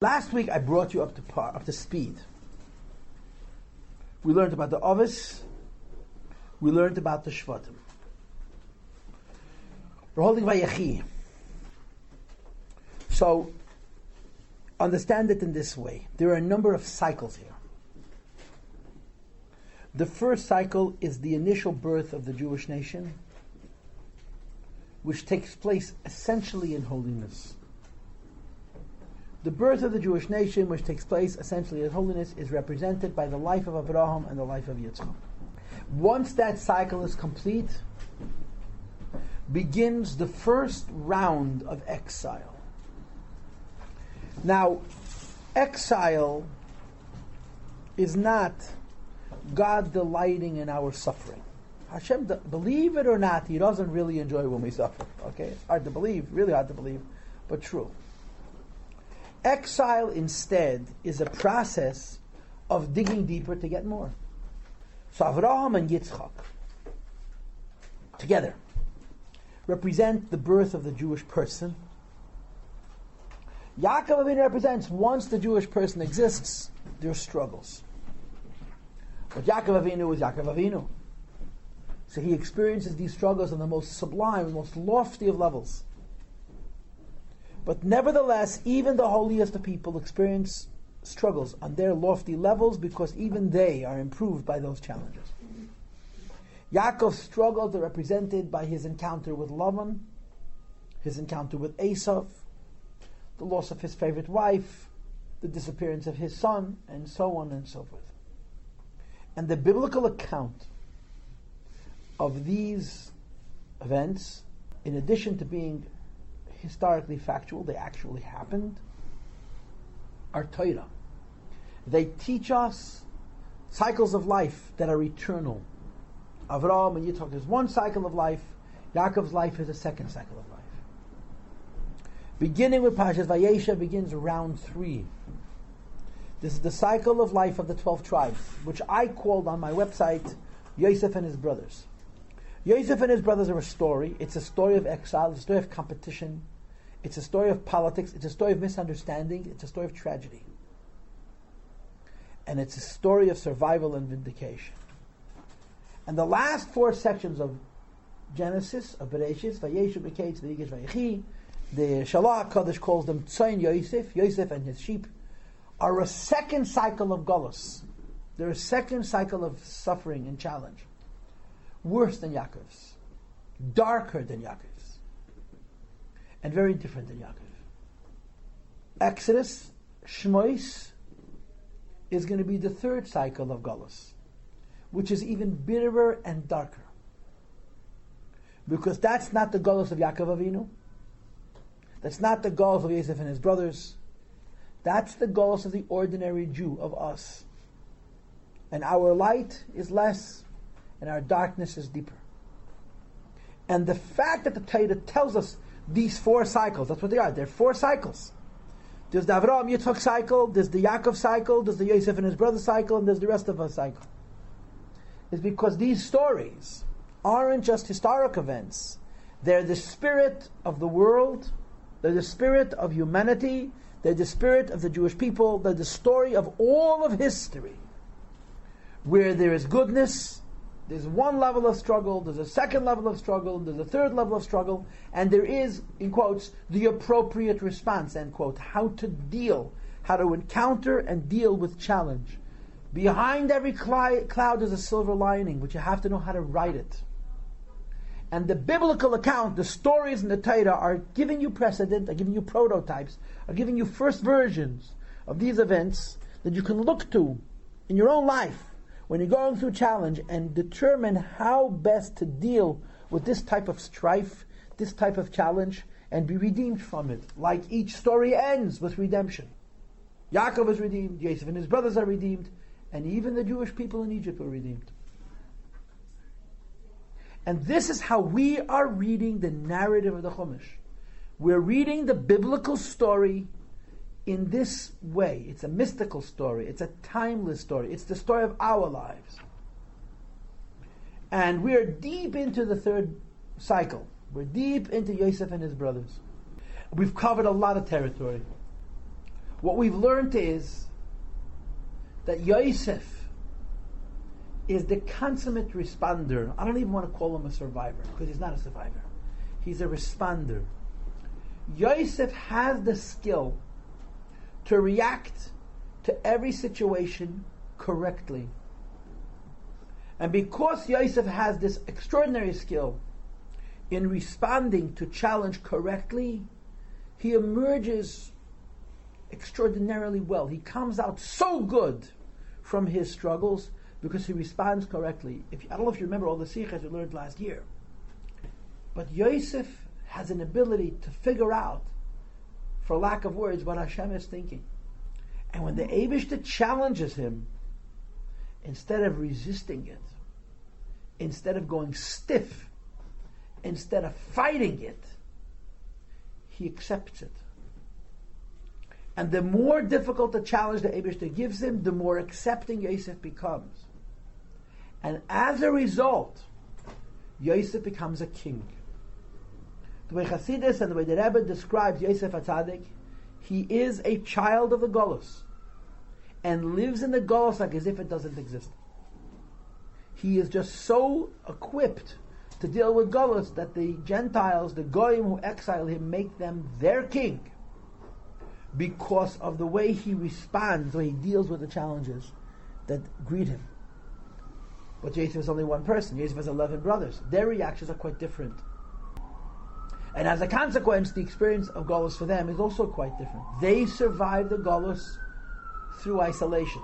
Last week I brought you up to speed. We learned about the Ovis. We learned about the Shvatim. We're holding Vayechi. So, understand it in this way. There are a number of cycles here. The first cycle is the initial birth of the Jewish nation, which takes place essentially in holiness. The birth of the Jewish nation, which takes place essentially in holiness, is represented by the life of Abraham and the life of Yitzchak. Once that cycle is complete, begins the first round of exile. Now, exile is not God delighting in our suffering. Hashem, believe it or not, He doesn't really enjoy when we suffer. Okay, it's hard to believe, really hard to believe, but true. Exile, instead, is a process of digging deeper to get more. So Avraham and Yitzchak, together, represent the birth of the Jewish person. Yaakov Avinu represents, once the Jewish person exists, there are struggles. But Yaakov Avinu is Yaakov Avinu. So he experiences these struggles on the most sublime, most lofty of levels. But nevertheless, even the holiest of people experience struggles on their lofty levels because even they are improved by those challenges. Yaakov's struggles are represented by his encounter with Lavan, his encounter with Esav, the loss of his favorite wife, the disappearance of his son, and so on and so forth. And the biblical account of these events, in addition to being historically factual, they actually happened, are Torah. They teach us cycles of life that are eternal. Avraham and Yitzchak is one cycle of life. Yaakov's life is a second cycle of life. Beginning with Parshas Vayeshev begins round 3. This is the cycle of life of the 12 tribes, which I called on my website Yosef and his brothers. Yosef and his brothers are a story. It's a story of exile, it's a story of competition, it's a story of politics, it's a story of misunderstanding, it's a story of tragedy. And it's a story of survival and vindication. And the last 4 sections of Genesis, of Bereshit, Vayeshev, Vayiketz, Vayigash, Vayechi, the Shalach Kodesh calls them Tzayin Yosef, Yosef and his sheep, are a second cycle of Golus. They're a second cycle of suffering and challenge. Worse than Yaakov's, darker than Yaakov's, and very different than Yaakov. Exodus, Shmois, is going to be the third cycle of Golus, which is even bitterer and darker. Because that's not the Golus of Yaakov Avinu, that's not the Golus of Yosef and his brothers, that's the Golus of the ordinary Jew, of us. And our light is less, and our darkness is deeper. And the fact that the Torah tells us these 4 cycles, that's what they are, they're 4 cycles. There's the Avraham Yitzchak cycle, there's the Yaakov cycle, there's the Yosef and his brother cycle, and there's the rest of us cycle. It's because these stories aren't just historic events, they're the spirit of the world, they're the spirit of humanity, they're the spirit of the Jewish people, they're the story of all of history. Where there is goodness, there's one level of struggle, there's a second level of struggle, there's a third level of struggle, and there is, in quotes, the appropriate response, end quote, how to encounter and deal with challenge. Behind every cloud is a silver lining, but you have to know how to write it. And the biblical account, the stories in the Torah, are giving you precedent, are giving you prototypes, are giving you first versions of these events that you can look to in your own life when you're going through challenge and determine how best to deal with this type of strife, this type of challenge, and be redeemed from it. Like each story ends with redemption. Yaakov is redeemed, Yosef and his brothers are redeemed, and even the Jewish people in Egypt were redeemed. And this is how we are reading the narrative of the Chumash. We're reading the biblical story in this way. It's a mystical story. It's a timeless story. It's the story of our lives. And we're deep into the third cycle. We're deep into Yosef and his brothers. We've covered a lot of territory. what we've learned is that Yosef is the consummate responder. I don't even want to call him a survivor, because he's not a survivor. He's a responder. Yosef has the skill to react to every situation correctly. And because Yosef has this extraordinary skill in responding to challenge correctly, he emerges extraordinarily well. He comes out so good from his struggles because he responds correctly. I don't know if you remember all the Sichos we learned last year, but Yosef has an ability to figure out, for lack of words, what Hashem is thinking. And when the Eibishter challenges him, instead of resisting it, instead of going stiff, instead of fighting it, he accepts it. And the more difficult the challenge the Eibishter gives him, the more accepting Yosef becomes. And as a result, Yosef becomes a king. The way Chassidus and the way the Rebbe describes Yosef HaTzadik, he is a child of the Golus and lives in the Golus like as if it doesn't exist. He is just so equipped to deal with Golus that the Gentiles, the Goyim who exile him, make them their king because of the way he responds, the way he deals with the challenges that greet him. But Yosef is only one person. Yosef has 11 brothers. Their reactions are quite different. And as a consequence, the experience of Golus for them is also quite different. They survive the Golus through isolation.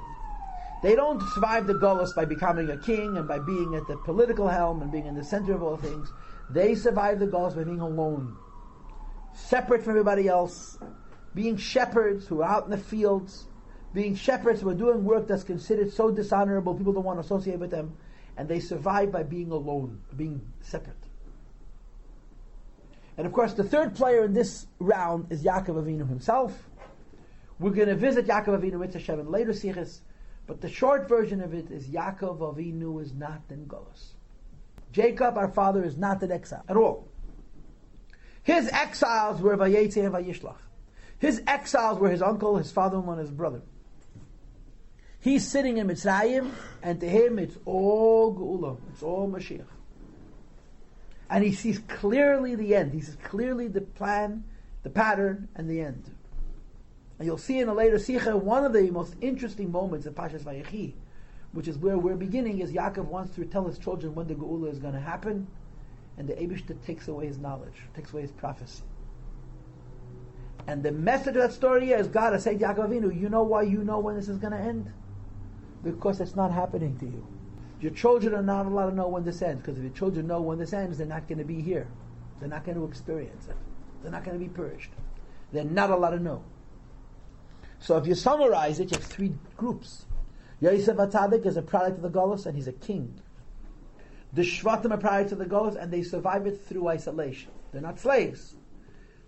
They don't survive the Golus by becoming a king and by being at the political helm and being in the center of all things. They survive the Golus by being alone, separate from everybody else, being shepherds who are out in the fields, being shepherds who are doing work that's considered so dishonorable, people don't want to associate with them, and they survive by being alone, being separate. And of course, the third player in this round is Yaakov Avinu himself. We're going to visit Yaakov Avinu with Hashem in later Sichos, but the short version of it is Yaakov Avinu is not in Golus. Jacob, our father, is not in exile at all. His exiles were Vayetze and Vayishlach. His exiles were his uncle, his father-in-law, and his brother. He's sitting in Mitzrayim, and to him it's all Geula, it's all Mashiach. And he sees clearly the end. He sees clearly the plan, the pattern, and the end. And you'll see in a later Sikha, one of the most interesting moments in Pashas Vayechi, which is where we're beginning, is Yaakov wants to tell his children when the Geula is going to happen, and the Eibishter takes away his knowledge, takes away his prophecy. And the message of that story is God is saying to Yaakov Avinu, you know why you know when this is going to end? Because it's not happening to you. Your children are not allowed to know when this ends, because if your children know when this ends, they're not going to be here. They're not going to experience it. They're not going to be purged. They're not allowed to know. So if you summarize it, you have three groups. Yosef HaTzadik is a product of the Golus, and he's a king. The Shvatim are products of the Golus, and they survive it through isolation. They're not slaves.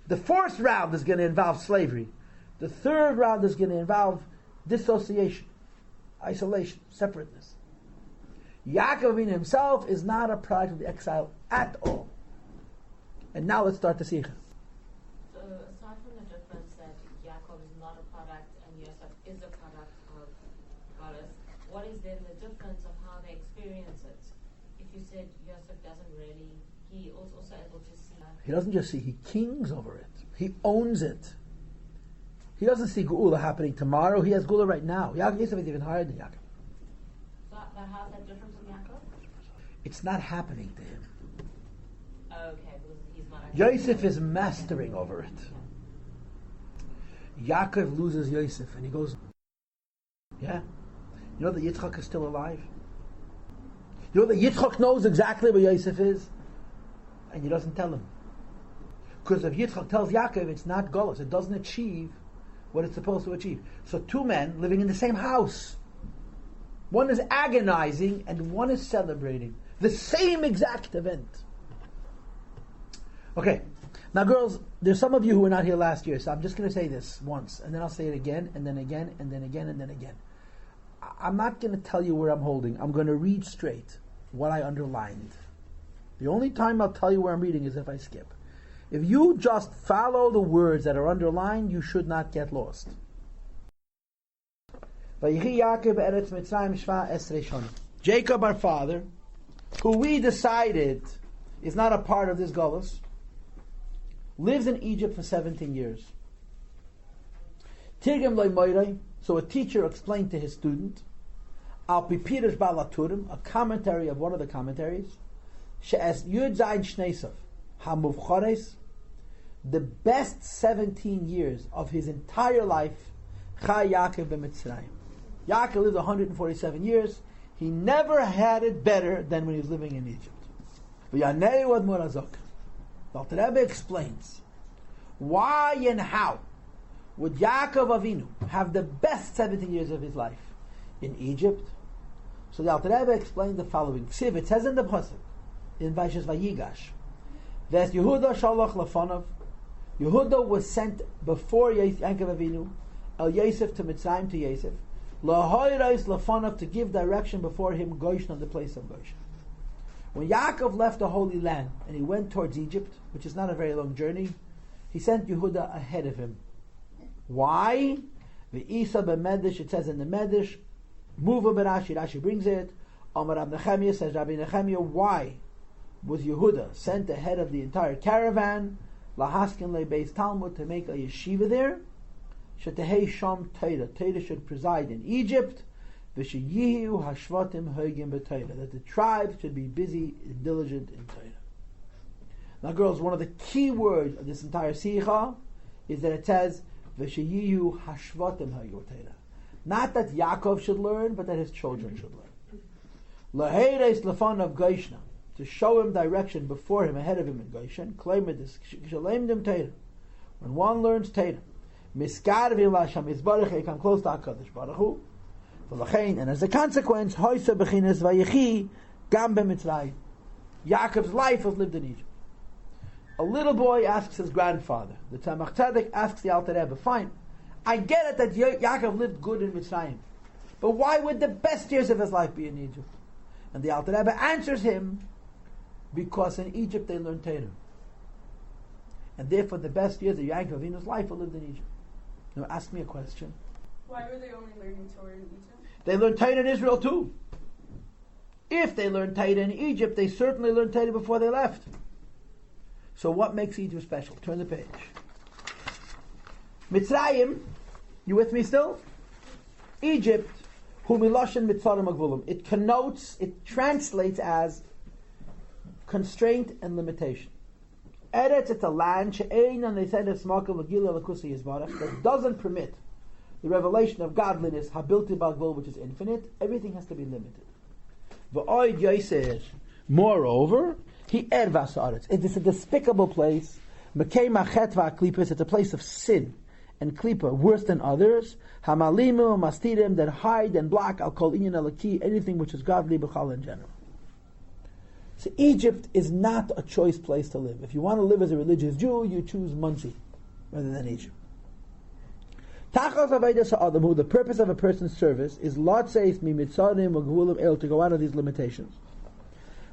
The fourth round is going to involve slavery. The third round is going to involve dissociation, isolation, separateness. Yaakov Avinu himself is not a product of the exile at all. And now let's start the Sikha. So aside from the difference that Yaakov is not a product and Yosef is a product of Golus, what is then the difference of how they experience it? If you said Yosef doesn't really, he was also able to see. He doesn't just see, he kings over it. He owns it. He doesn't see Geula happening tomorrow, he has Geula right now. Yosef is even higher than Yaakov. But how's that different from Yaakov? It's not happening to him. Okay, because he's not actually... Yosef is mastering over it. Yaakov loses Yosef and he goes, yeah. You know that Yitzchak is still alive? You know that Yitzchak knows exactly where Yosef is? And he doesn't tell him. Because if Yitzchak tells Yaakov, it's not Golus. It doesn't achieve what it's supposed to achieve. So two men living in the same house. One is agonizing and one is celebrating. The same exact event. Okay. Now girls, there's some of you who were not here last year, so I'm just going to say this once, and then I'll say it again, and then again, and then again, and then again. I'm not going to tell you where I'm holding. I'm going to read straight what I underlined. The only time I'll tell you where I'm reading is if I skip. If you just follow the words that are underlined, you should not get lost. Vayichi Yaakov Eretz Mitzrayim Shva Esrei Shana. Jacob, our father, who we decided is not a part of this galus, lives in Egypt for 17 years. Tirgem loy moirei, so a teacher explained to his student, Al Pipirish Balaturim, a commentary of one of the commentaries, She'es Yud Zayin Shneisov, HaMuvchores, the best 17 years of his entire life, Chai Yaakov b'Mitzrayim. Yaakov lived 147 years. He never had it better than when he was living in Egypt. V'yanei ad morazok. The Alter Rebbe explains why and how would Yaakov Avinu have the best 17 years of his life in Egypt. So the Alter Rebbe explained the following. Ksiv, it says in the pasuk in Vaishas Vayigash, that Yehuda shalach lafanov. Yehuda was sent before Yaakov Avinu, El Yosef to Mitzrayim, to Yosef, Lahoirais lafanov, to give direction before him, Goshen, on the place of Goshen. When Yaakov left the Holy Land and he went towards Egypt, which is not a very long journey, he sent Yehuda ahead of him. Why? The Isa b'Medrash, it says in the Medrash, Muva b'Rashi, Rashi brings it, Amar Rab Nechemiah, says Rabbi Nechemiah, why was Yehuda sent ahead of the entire caravan, Lahaskin le'beis Talmud, to make a yeshiva there? Shetehei sham Torah, Torah should preside in Egypt, V'sheyihu hashvatim hoigim b'Torah, that the tribes should be busy and diligent in Torah. Now girls, one of the key words of this entire Sicha is that it says, V'sheyihu hashvatim hoigim b'Torah. Not that Yaakov should learn, but that his children should learn. Laheireis lefanav Goshna, to show him direction before him, ahead of him in Goshen. Claim it this. Torah. When one learns Torah, Miskarvi Lasham Izbarach, he come close to HaKadosh Baruch Hu. And as a consequence, Hoysa Bechinas Vayechi Gam b'Mitzrayim. Yaakov's life was lived in Egypt. A little boy asks his grandfather. The Tzemach Tzedek asks the Alter Rebbe, fine, I get it that Yaakov lived good in Mitzrayim, but why would the best years of his life be in Egypt? And the Alter Rebbe answers him, because in Egypt they learned Torah. And therefore the best years of Yaakov Avinu's life were lived in Egypt. Now ask me a question. Why were they only learning Torah in Egypt? They learned Torah in Israel too. If they learned Torah in Egypt, they certainly learned Torah before they left. So what makes Egypt special? Turn the page. Mitzrayim, you with me still? Egypt, hu miloshen mitzarim agvulim. It connotes, it translates as constraint and limitation. Eretz, it's a land, she'ein, and they said it's smakal v'gila l'kusi yizbarach, that doesn't permit the revelation of godliness, habilti bagvul, which is infinite. Everything has to be limited. V'oid yoser, moreover, he ervas haaretz. It is a despicable place. Mekei machet v'aklipos, it's a place of sin and klipa, worse than others. Hamalimu, mastirim, that hide and block, al kol inyan alaki, anything which is godly, b'chal in general. So Egypt is not a choice place to live. If you want to live as a religious Jew, you choose Muncie rather than Egypt. The purpose of a person's service is to go out of these limitations.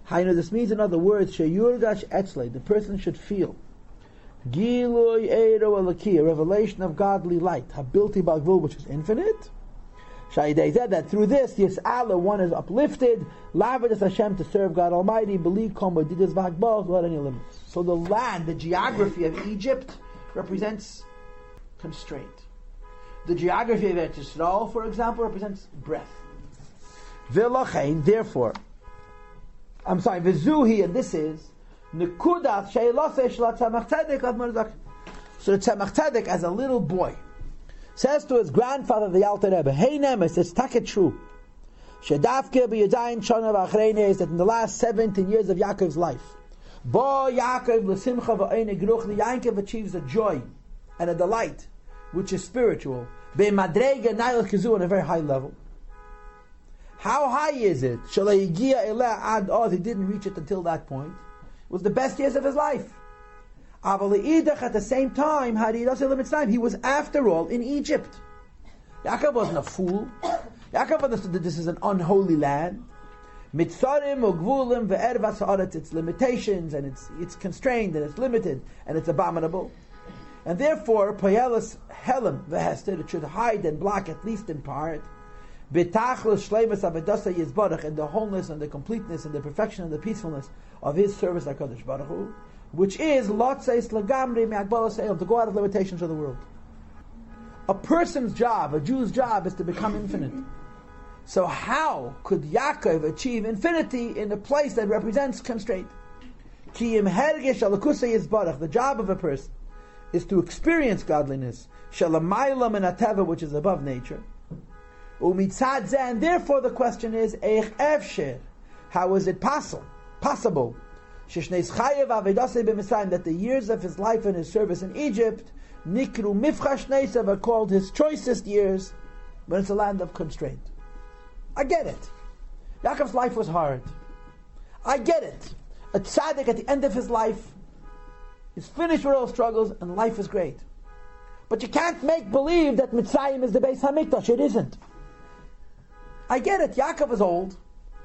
This means, in other words, the person should feel a revelation of godly light, which is infinite. That through this, Yis'ala, one is uplifted, Lavidas Hashem, to serve God Almighty, believe Komodidas Vagbal, without any limits. So the land, the geography of Egypt represents constraint. The geography of Eretz Yisrael, for example, represents breath. V'lachein, therefore, V'zuhi, and this is Nekudat She'eloseh Shel Tzemach Tzedek Ad Morzak. So the Tzemach Tzedek, as a little boy, says to his grandfather, the Alter Rebbe, hey Nemes, it's taka true. Shedavke b'yadayin shana v'achreines, that in the last 17 years of Yaakov's life, Bo Yaakov l'simcha v'oine geruch, the Yaakov achieves a joy and a delight, which is spiritual, be'madrega nailach kizu, on a very high level. How high is it? Shalayigia eleh ad oz, he didn't reach it until that point. It was the best years of his life. At the same time, he was after all in Egypt. Yaakov wasn't a fool. Yaakov understood that this is an unholy land. Mitzrayim ugvulim ve'ervas haaretz, its limitations, and it's constrained and it's limited and it's abominable. And therefore, Payelis Helam v'Hester, it should hide and block, at least in part, B'tachlus shleimus avedasa yizbarach, and the wholeness and the completeness and the perfection and the peacefulness of his service HaKadosh Baruch Hu, which is lotzeis lagamri me'agbalas ha'elam, to go out of limitations of the world. A person's job, a Jew's job, is to become infinite. So how could Yaakov achieve infinity in a place that represents constraint? Ki im hergesh al Likutei Sichos, the job of a person is to experience godliness, shalamayla min hateva, which is above nature. Umitzad zeh, and therefore the question is, eich efsher, how is it possible, sheshneis chayev avedasei b'Mitzrayim, that the years of his life and his service in Egypt, nikru mifchash neisav, are called his choicest years, but it's a land of constraint. I get it. Yaakov's life was hard. I get it. A tzaddik at the end of his life is finished with all struggles and life is great. But you can't make believe that Mitzrayim is the Beis HaMikdash. It isn't. I get it. Yaakov is old.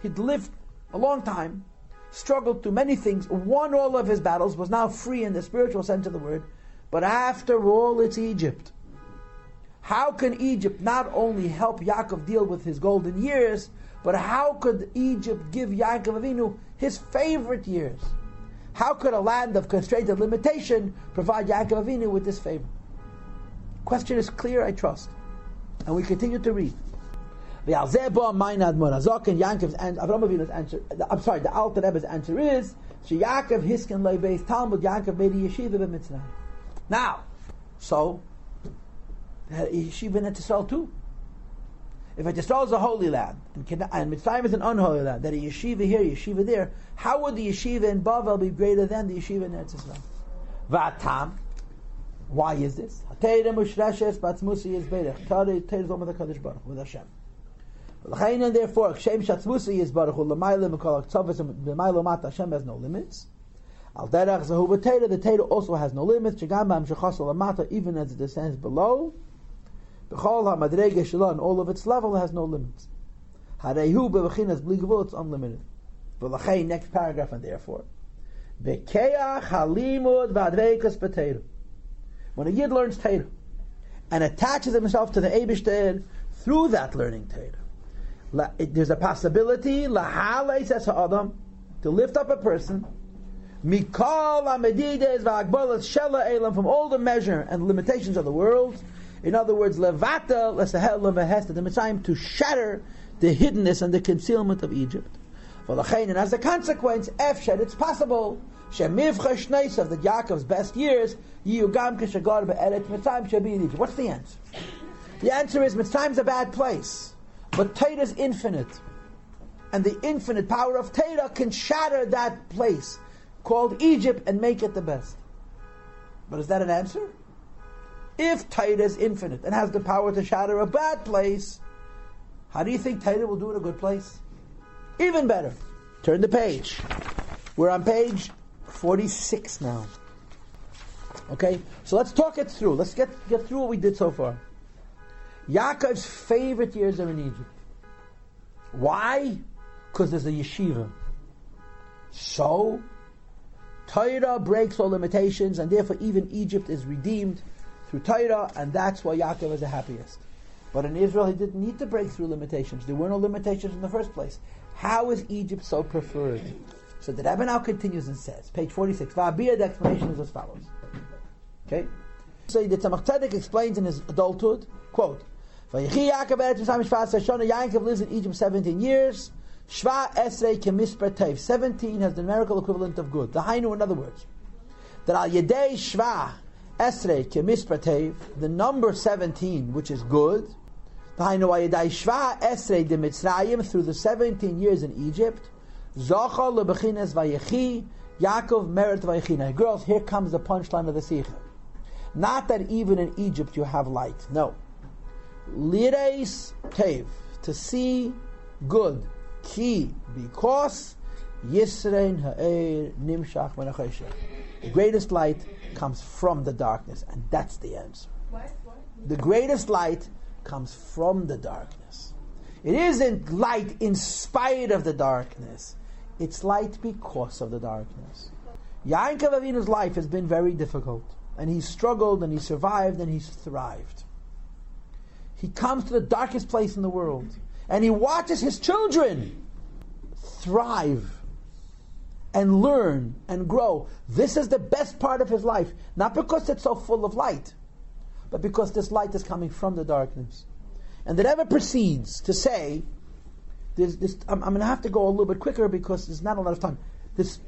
He'd lived a long time, struggled through many things, won all of his battles, was now free in the spiritual sense of the word. But after all, it's Egypt. How can Egypt not only help Yaakov deal with his golden years, but how could Egypt give Yaakov Avinu his favorite years? How could a land of constraint and limitation provide Yaakov Avinu with this favor? Question is clear, I trust. And we continue to read. The Alter Rebbe's answer is, Yaakov Hisken Leibeis Talmud, Yaakov made a yeshiva in Mitzrayim. Now, so, yeshiva in Israel too. If Israel is a holy land, and Mitzrayim is an unholy land, that a yeshiva here, yeshiva there, how would the yeshiva in Bavel be greater than the yeshiva in Israel? V'atam, why is this? Teira mushreshes batzmusi is berech. Teira is omad HaKadosh Baruch with Hashem. And therefore, Kshem shatzmusi is Baruch Hu l'mayla m'kol ha'ktzavos l'mayla mat, Hashem has no limits. Al derech zahu b'teira, the Teira also has no limits. Shegam b'amshachas l'mata, even as it descends below. B'chol ha'madrege shelo, and all of its level has no limits. Harehu b'bechinas bli gvul, it's unlimited. V'lachein, next paragraph, and therefore, B'keach halimud v'adveikas b'teira. When a Yid learns Torah and attaches himself to the Eibishter through that learning Torah, there's a possibility to lift up a person mikol hamedides v'agbalas shela elam, from all the measure and limitations of the world. In other words, levata lesahel levahesta, the Mitzrayim, to shatter the hiddenness and the concealment of Egypt. And as a consequence, efshed, it's possible shemivcha shneisav, that Yaakov's best years, yiyugam kishagar be'eret Mitzrayim, shall be in Egypt. What's the answer? The answer is Mitzrayim's a bad place, but Torah is infinite, and the infinite power of Torah can shatter that place called Egypt and make it the best. But is that an answer? If Torah is infinite and has the power to shatter a bad place, how do you think Torah will do in a good place? Even better. Turn the page. We're on page 46 now. Okay, so let's talk it through. Let's get through what we did so far. Yaakov's favorite years are in Egypt. Why? Because there's a yeshiva. So, Torah breaks all limitations, and therefore even Egypt is redeemed through Torah, and that's why Yaakov is the happiest. But in Israel, he didn't need to break through limitations. There were no limitations in the first place. How is Egypt so preferred? So the Rabbi now continues and says, page 46, Va'abiyah, the explanation is as follows. Okay? So the Tzemach Tzedek explains in his adulthood, quote, Vayechi Yaakov eretz Mitzrayim shva asar shana, Yaakov lives in Egypt 17 years, shva esrei kemisper tev, 17 has the numerical equivalent of good. The Hainu, in other words, that al yedei shva esrei kemisper tev, the number 17, which is good, the Hainu al yedei shva esrei de Mitzrayim, through the 17 years in Egypt, Zocha lebechines vayechi, Yaakov merit vayechi. Now, girls, here comes the punchline of the Sikha. Not that even in Egypt you have light. No. Lireis tev, to see good. Ki, because Yisrein ha'er nimshach menachesha. The greatest light comes from the darkness, and that's the answer. What? The greatest light comes from the darkness. It isn't light in spite of the darkness. It's light because of the darkness. Yaakov Avinu's life has been very difficult, and he's struggled, and he survived, and he's thrived. He comes to the darkest place in the world, and he watches his children thrive and learn and grow. This is the best part of his life, not because it's so full of light, but because this light is coming from the darkness. And it ever proceeds to say, I'm going to have to go a little bit quicker because there's not a lot of time.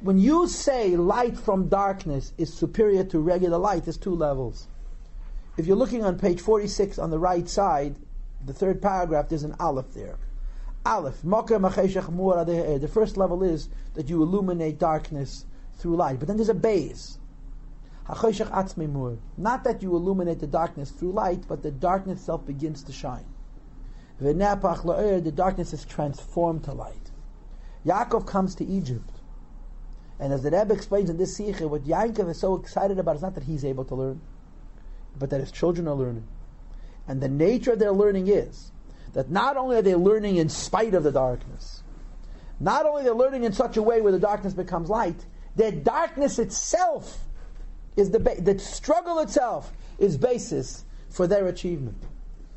When you say light from darkness is superior to regular light, there's two levels. If you're looking on page 46 on the right side, the third paragraph, there's an aleph there. Aleph, the first level is that you illuminate darkness through light. But then there's a beis. Not that you illuminate the darkness through light, but the darkness itself begins to shine. The darkness is transformed to light. Yaakov comes to Egypt. And as the Rebbe explains in this Sikha, what Yaakov is so excited about is not that he's able to learn, but that his children are learning. And the nature of their learning is that not only are they learning in spite of the darkness, not only they're learning in such a way where the darkness becomes light, their darkness itself is the struggle itself is basis for their achievement.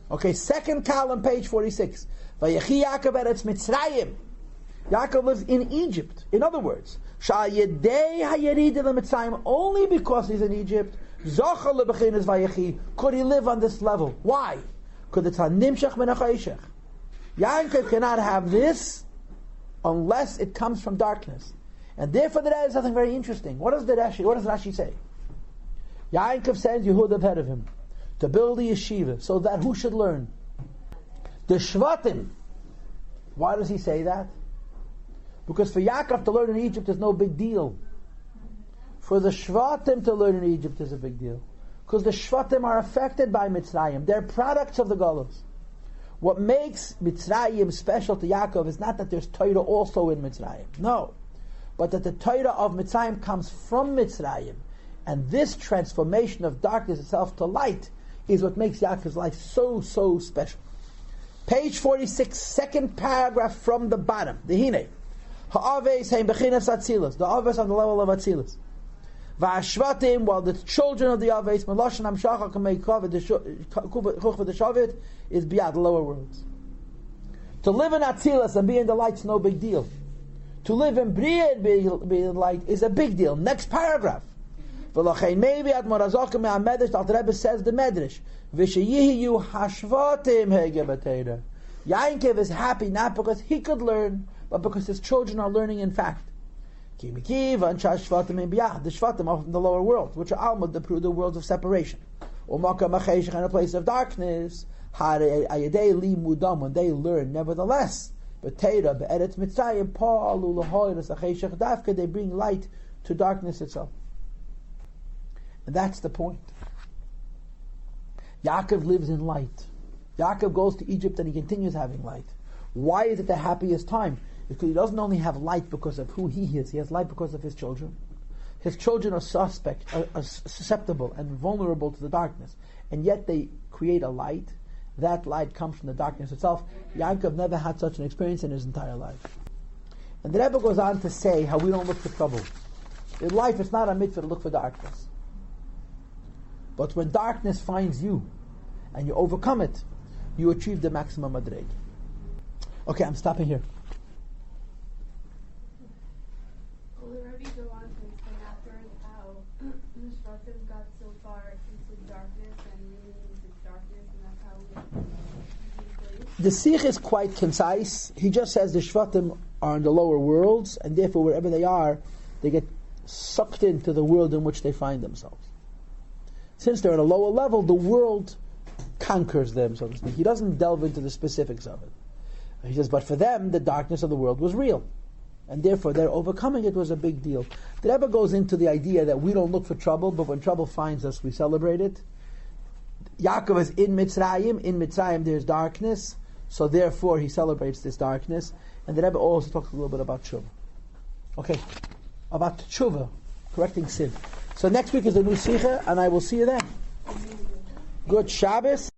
Okay, second column, page 46. Vayechi Yaakov eretz Mitzrayim. Yaakov lives in Egypt. In other words, Sha'yedei hayerid Mitzrayim, only because he's in Egypt, Zochar lebechinas vayechi, could he live on this level. Why? Because it's hanimshach min ha'chayshech. Yaakov cannot have this unless it comes from darkness. And therefore there is something very interesting. What does Rashi say? Yaakov sends Yehuda ahead of him to build the yeshiva, so that who should learn? The Shvatim. Why does he say that? Because for Yaakov to learn in Egypt is no big deal. For the Shvatim to learn in Egypt is a big deal. Because the Shvatim are affected by Mitzrayim. They're products of the Golos. What makes Mitzrayim special to Yaakov is not that there's Torah also in Mitzrayim. No. But that the Torah of Mitzrayim comes from Mitzrayim. And this transformation of darkness itself to light is what makes Yaakov's life so, so special. Page 46, second paragraph from the bottom. The Hine. Ha'aves heim bechinas atzilas. The Aves on the level of atzilas. Va'ashvatim, while the children of the Aves, Meloshan Hamshacha Kamei Kavod, the Chuch the Shavit, is beyond the lower worlds. To live in atzilas and be in the light is no big deal. To live in Bria and be in light is a big deal. Next paragraph. Maybe at Morazokim Medrash, the Rebbe says the Medrash. V'sheyihiyu hashvatim hegebatera. Yaakov is happy not because he could learn, but because his children are learning in fact. The Shvatim are from the lower world, which are Almud, the worlds of separation. And a place of darkness. When they learn, nevertheless, they bring light to darkness itself. And that's the point. Yaakov lives in light. Yaakov goes to Egypt and he continues having light. Why is it the happiest time? Because he doesn't only have light because of who he is, he has light because of his children. His children are susceptible and vulnerable to the darkness. And yet they create a light. That light comes from the darkness itself. Yaakov never had such an experience in his entire life. And the Rebbe goes on to say how we don't look for trouble. In life it's not a mitzvah to look for darkness. But when darkness finds you, and you overcome it, you achieve the maximum madreg. Okay, I'm stopping here. Will the Rabbi go on to explain afterwards how the Shvatim got so far into darkness and really into darkness, and that's how we The Sikh is quite concise. He just says the Shvatim are in the lower worlds, and therefore wherever they are, they get sucked into the world in which they find themselves. Since they're at a lower level, the world conquers them, so to speak. He doesn't delve into the specifics of it. He says, but for them, the darkness of the world was real. And therefore, their overcoming it was a big deal. The Rebbe goes into the idea that we don't look for trouble, but when trouble finds us, we celebrate it. Yaakov is in Mitzrayim. In Mitzrayim, there's darkness. So therefore, he celebrates this darkness. And the Rebbe also talks a little bit about tshuva. Okay, about tshuva, correcting sin. So next week is the new Sikha, and I will see you then. Good Shabbos.